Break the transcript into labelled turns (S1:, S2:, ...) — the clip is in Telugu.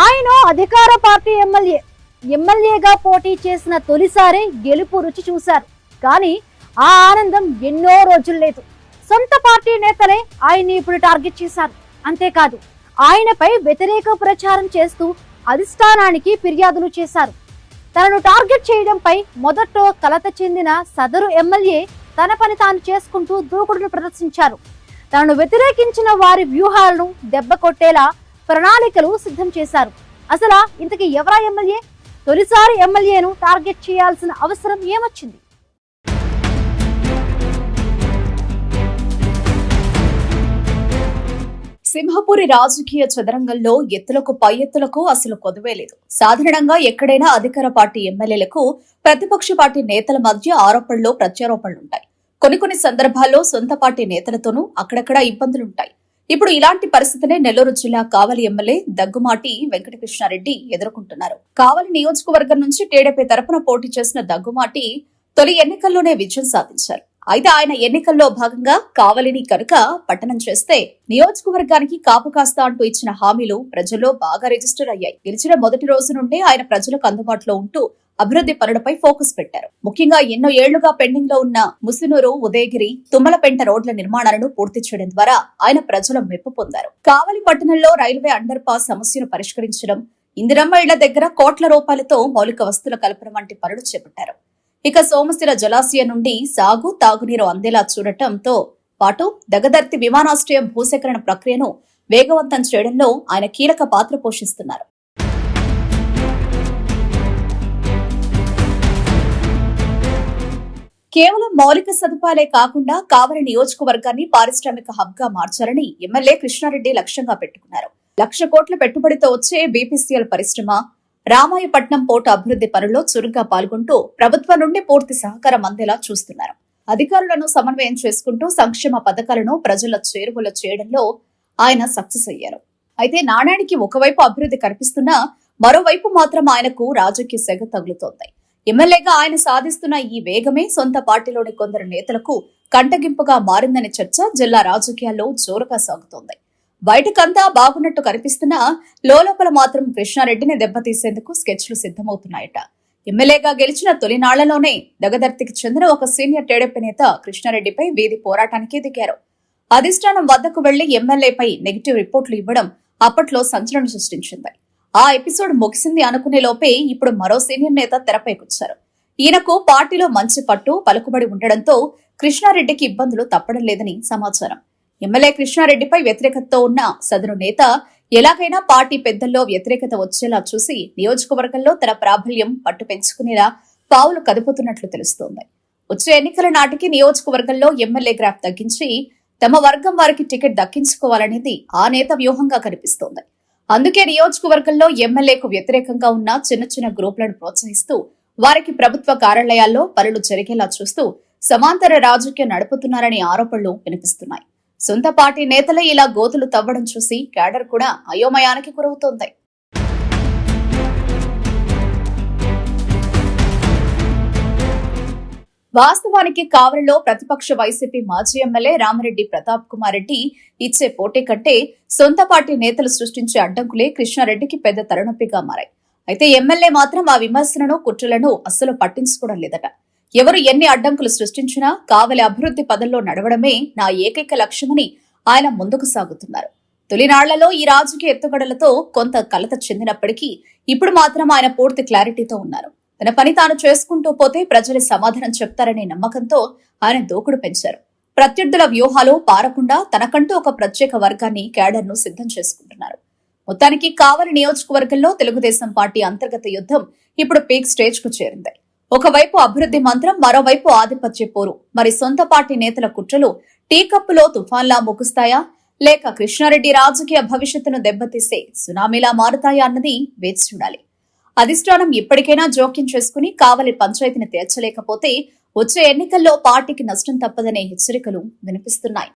S1: ఆయన అధికార పార్టీ ఎమ్మెల్యేగా పోటీ చేసిన తొలిసారి గెలుపు రుచి చూశారు. కానీ ఆ ఆనందం ఎన్నో రోజులు లేదు. సొంత పార్టీ నేతలే ఆయన్ని ఇప్పుడు టార్గెట్ చేశారు. అంతేకాదు, ఆయనపై వ్యతిరేక ప్రచారం చేస్తూ అధిష్టానానికి ఫిర్యాదులు చేశారు. తనను టార్గెట్ చేయడంపై మొదట్లో కలత చెందిన సదరు ఎమ్మెల్యే తన పని తాను చేసుకుంటూ దూకుడును ప్రదర్శించారు. తనను వ్యతిరేకించిన వారి వ్యూహాలను దెబ్బ కొట్టేలా ప్రణాళికలు సిద్ధం చేశారు. అసలు ఇంతకీ ఎవరా ఎమ్మెల్యే? తొలిసారి ఎమ్మెల్యేను టార్గెట్ చేయాల్సిన అవసరం ఏమొచ్చింది?
S2: సింహపురి రాజకీయ చదరంగంలో ఎత్తులకు పై ఎత్తులకు అసలు కొదువే లేదు. సాధారణంగా ఎక్కడైనా అధికార పార్టీ ఎమ్మెల్యేలకు ప్రతిపక్ష పార్టీ నేతల మధ్య ఆరోపణలు ప్రత్యారోపణలుంటాయి. కొన్ని సందర్భాల్లో సొంత పార్టీ నేతలతోనూ అక్కడక్కడ ఇబ్బందులుంటాయి. ఇప్పుడు ఇలాంటి పరిస్థితినే నెల్లూరు జిల్లా కావలి ఎమ్మెల్యే దగ్గుమాటి వెంకటకృష్ణారెడ్డి ఎదుర్కొంటున్నారు. కావలి నియోజకవర్గం నుంచి టీడీపీ తరపున పోటీ చేసిన దగ్గుమాటి తొలి ఎన్నికల్లోనే విజయం సాధించారు. అయితే ఆయన ఎన్నికల్లో భాగంగా కావలిని కనుక పట్టణం చేస్తే నియోజకవర్గానికి కాపు కాస్తా అంటూ ఇచ్చిన హామీలు ప్రజల్లో బాగా రిజిస్టర్ అయ్యాయి. గెలిచిన మొదటి రోజు నుండే ఆయన ప్రజలకు అందుబాటులో ఉంటూ అభివృద్ధి పనులపై ఫోకస్ పెట్టారు. ముఖ్యంగా ఎన్నో ఏళ్లుగా పెండింగ్ లో ఉన్న ముసినూరు, ఉదయగిరి, తుమ్మలపెంట రోడ్ల నిర్మాణాలను పూర్తి చేయడం ద్వారా ఆయన ప్రజల మెప్పు పొందారు. కావలి పట్టణంలో రైల్వే అండర్ పాస్ సమస్యను పరిష్కరించడం, ఇందిరమ్మ ఇళ్ల దగ్గర కోట్ల రూపాయలతో మౌలిక వస్తువుల కల్పన వంటి పనులు చేపట్టారు. ఇక సోమశిల జలాశయం నుండి సాగు, తాగునీరు అందేలా చూడటంతో పాటు దగదర్తి విమానాశ్రయం భూసేకరణ ప్రక్రియను వేగవంతం చేయడంలో ఆయన కీలక పాత్ర పోషిస్తున్నారు. కేవలం మౌలిక సదుపాయాలే కాకుండా కావలి నియోజకవర్గాన్ని పారిశ్రామిక హబ్ గా మార్చాలని ఎమ్మెల్యే కృష్ణారెడ్డి లక్ష్యంగా పెట్టుకున్నారు. 1,00,000 కోట్ల పెట్టుబడితో వచ్చే బీపీసీఎల్ పరిశ్రమ, రామాయపట్నం పోర్టు అభివృద్ధి పనుల్లో చురుగ్గా పాల్గొంటూ ప్రభుత్వం నుండి పూర్తి సహకారం అందేలా చూస్తున్నారు. అధికారులను సమన్వయం చేసుకుంటూ సంక్షేమ పథకాలను ప్రజల చేరువలో చేయడంలో ఆయన సక్సెస్ అయ్యారు. అయితే నాణానికి ఒకవైపు అభివృద్ధి కనిపిస్తున్నా మరోవైపు మాత్రం ఆయనకు రాజకీయ సెగ తగులుతోంది. ఎమ్మెల్యేగా ఆయన సాధిస్తున్న ఈ వేగమే సొంత పార్టీలోని కొందరు నేతలకు కంటగింపుగా మారిందనే చర్చ జిల్లా రాజకీయాల్లో జోరుగా సాగుతోంది. బయటకంతా బాగున్నట్టు కనిపిస్తున్నా లోలోపల మాత్రం కృష్ణారెడ్డిని దెబ్బతీసేందుకు స్కెచ్లు సిద్ధమవుతున్నాయట. ఎమ్మెల్యేగా గెలిచిన తొలినాళ్లలోనే దగదర్తికి చెందిన ఒక సీనియర్ టీడీపీ నేత కృష్ణారెడ్డిపై వీధి పోరాటానికి దిగారు. అధిష్టానం వద్దకు వెళ్లి ఎమ్మెల్యేపై నెగిటివ్ రిపోర్టులు ఇవ్వడం అప్పట్లో సంచలనం సృష్టించింది. ఆ ఎపిసోడ్ ముగిసింది అనుకునే లోపే ఇప్పుడు మరో సీనియర్ నేత తెరపైకొచ్చారు. ఈయనకు పార్టీలో మంచి పట్టు, పలుకుబడి ఉండడంతో కృష్ణారెడ్డికి ఇబ్బందులు తప్పడం లేదని సమాచారం. ఎమ్మెల్యే కృష్ణారెడ్డిపై వ్యతిరేకతతో ఉన్న సదరు నేత ఎలాగైనా పార్టీ పెద్దల్లో వ్యతిరేకత వచ్చేలా చూసి నియోజకవర్గంలో తన ప్రాబల్యం పట్టు పెంచుకునేలా పావులు కదుపుతున్నట్లు తెలుస్తోంది. వచ్చే ఎన్నికల నాటికి నియోజకవర్గంలో ఎమ్మెల్యే గ్రాఫ్ తగ్గించి తమ వర్గం వారికి టికెట్ దక్కించుకోవాలనేది ఆ నేత వ్యూహంగా కనిపిస్తోంది. అందుకే నియోజకవర్గంలో ఎమ్మెల్యేకు వ్యతిరేకంగా ఉన్న చిన్న గ్రూపులను ప్రోత్సహిస్తూ వారికి ప్రభుత్వ కార్యాలయాల్లో పనులు జరిగేలా చూస్తూ సమాంతర రాజకీయం నడుపుతున్నారనే ఆరోపణలు వినిపిస్తున్నాయి. సొంత పార్టీ నేతలే ఇలా గోతులు తవ్వడం చూసి క్యాడర్ కూడా అయోమయానికి గురవుతోంది. వాస్తవానికి కావలిలో ప్రతిపక్ష వైసీపీ మాజీ ఎమ్మెల్యే రామిరెడ్డి ప్రతాప్ కుమార్ రెడ్డి ఇచ్చే పోటీ కంటే సొంత పార్టీ నేతలు సృష్టించే అడ్డంకులే కృష్ణారెడ్డికి పెద్ద తలనొప్పిగా మారాయి. అయితే ఎమ్మెల్యే మాత్రం ఆ విమర్శలను, కుట్రలను అస్సలు పట్టించుకోవడం లేదట. ఎవరు ఎన్ని అడ్డంకులు సృష్టించినా కావలి అభివృద్ధి పదంలో నడవడమే నా ఏకైక లక్ష్యమని ఆయన ముందుకు సాగుతున్నారు. తొలినాళ్లలో ఈ రాజకీయ ఎత్తుగడలతో కొంత కలత చెందినప్పటికీ ఇప్పుడు మాత్రం ఆయన పూర్తి క్లారిటీతో ఉన్నారు. తన పని తాను చేసుకుంటూ పోతే ప్రజలు సమాధానం చెప్తారనే నమ్మకంతో ఆయన దూకుడు పెంచారు. ప్రత్యర్థుల వ్యూహాలు పారకుండా తనకంటూ ఒక ప్రత్యేక వర్గాన్ని, క్యాడర్ను సిద్ధం చేసుకుంటున్నారు. మొత్తానికి కావలి నియోజకవర్గంలో తెలుగుదేశం పార్టీ అంతర్గత యుద్ధం ఇప్పుడు పీక్ స్టేజ్ కు చేరింది. ఒకవైపు అభివృద్ధి మంత్రం, మరోవైపు ఆధిపత్య పోరు. మరి సొంత పార్టీ నేతల కుట్రలు టీ కప్పులో తుఫాన్లా ముగుస్తాయా, లేక కృష్ణారెడ్డి రాజకీయ భవిష్యత్తును దెబ్బతీసే సునామీలా మారుతాయా అన్నది వేచి చూడాలి. అధిష్టానం ఇప్పటికైనా జోక్యం చేసుకుని కావలి పంచాయతీని తేల్చలేకపోతే వచ్చే ఎన్నికల్లో పార్టీకి నష్టం తప్పదనే హెచ్చరికలు వినిపిస్తున్నాయి.